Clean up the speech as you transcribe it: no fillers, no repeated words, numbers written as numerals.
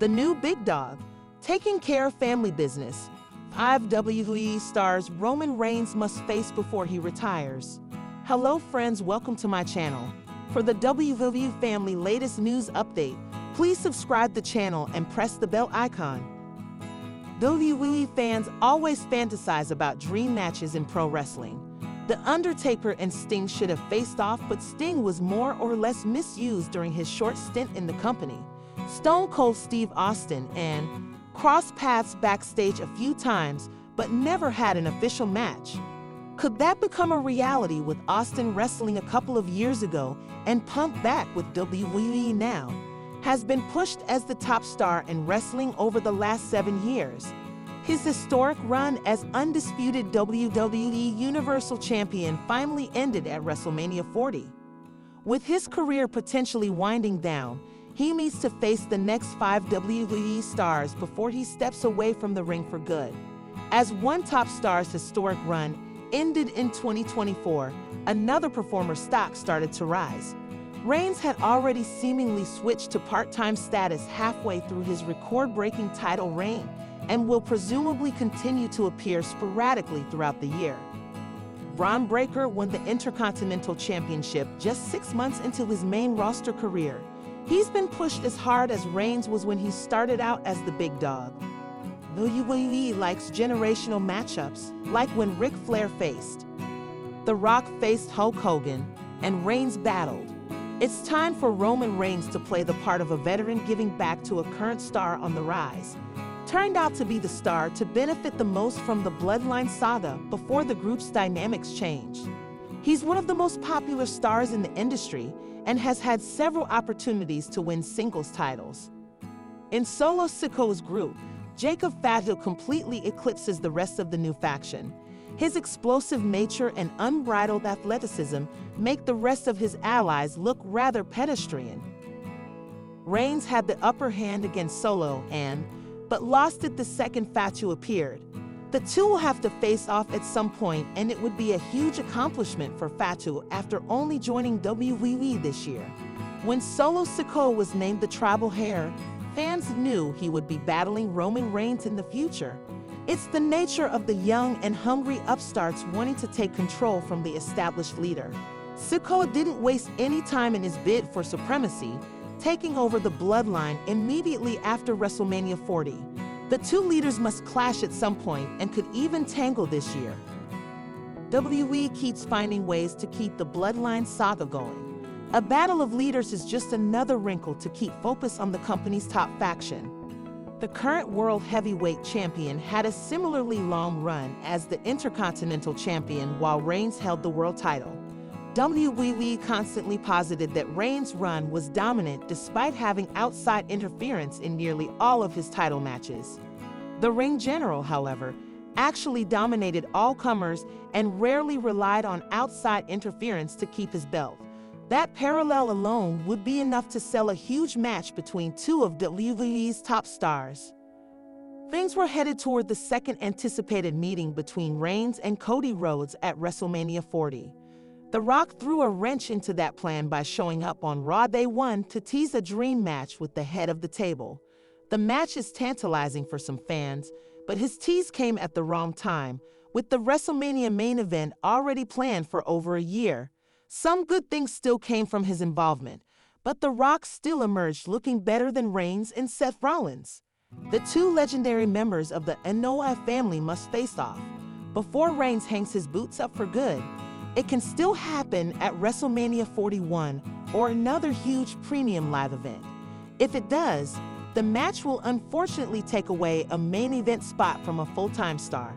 The new big dog, taking care of family business. 5 WWE stars Roman Reigns must face before he retires. Hello friends, welcome to my channel. For the WWE family latest news update, please subscribe the channel and press the bell icon. WWE fans always fantasize about dream matches in pro wrestling. The Undertaker and Sting should have faced off, but Sting was more or less misused during his short stint in the company. Stone Cold Steve Austin and crossed paths backstage a few times, but never had an official match. Could that become a reality with Austin wrestling a couple of years ago and pumped back with WWE now? Has been pushed as the top star in wrestling over the last 7 years. His historic run as undisputed WWE Universal Champion finally ended at WrestleMania 40. With his career potentially winding down, he needs to face the next 5 WWE stars before he steps away from the ring for good. As one top star's historic run ended in 2024, another performer's stock started to rise. Reigns had already seemingly switched to part-time status halfway through his record-breaking title reign and will presumably continue to appear sporadically throughout the year. Braun Breaker won the Intercontinental Championship just 6 months into his main roster career. He's been pushed as hard as Reigns was when he started out as the big dog. WWE likes generational matchups, like when Ric Flair faced The Rock faced Hulk Hogan, and Reigns battled. It's time for Roman Reigns to play the part of a veteran giving back to a current star on the rise. Turned out to be the star to benefit the most from the Bloodline saga before the group's dynamics changed. He's one of the most popular stars in the industry and has had several opportunities to win singles titles. In Solo Sikoa's group, Jacob Fatu completely eclipses the rest of the new faction. His explosive nature and unbridled athleticism make the rest of his allies look rather pedestrian. Reigns had the upper hand against Solo but lost it the second Fatu appeared. The two will have to face off at some point, and it would be a huge accomplishment for Fatu after only joining WWE this year. When Solo Sikoa was named the Tribal Heir, fans knew he would be battling Roman Reigns in the future. It's the nature of the young and hungry upstarts wanting to take control from the established leader. Sikoa didn't waste any time in his bid for supremacy, taking over the Bloodline immediately after WrestleMania 40. The two leaders must clash at some point and could even tangle this year. WWE keeps finding ways to keep the Bloodline saga going. A battle of leaders is just another wrinkle to keep focus on the company's top faction. The current World Heavyweight Champion had a similarly long run as the Intercontinental Champion while Reigns held the world title. WWE constantly posited that Reigns' run was dominant despite having outside interference in nearly all of his title matches. The ring general, however, actually dominated all comers and rarely relied on outside interference to keep his belt. That parallel alone would be enough to sell a huge match between two of WWE's top stars. Things were headed toward the second anticipated meeting between Reigns and Cody Rhodes at WrestleMania 40. The Rock threw a wrench into that plan by showing up on Raw Day 1 to tease a dream match with the head of the table. The match is tantalizing for some fans, but his tease came at the wrong time, with the WrestleMania main event already planned for over a year. Some good things still came from his involvement, but The Rock still emerged looking better than Reigns and Seth Rollins. The two legendary members of the anoa'i family must face off. Before Reigns hangs his boots up for good, it can still happen at WrestleMania 41 or another huge premium live event. If it does, the match will unfortunately take away a main event spot from a full-time star.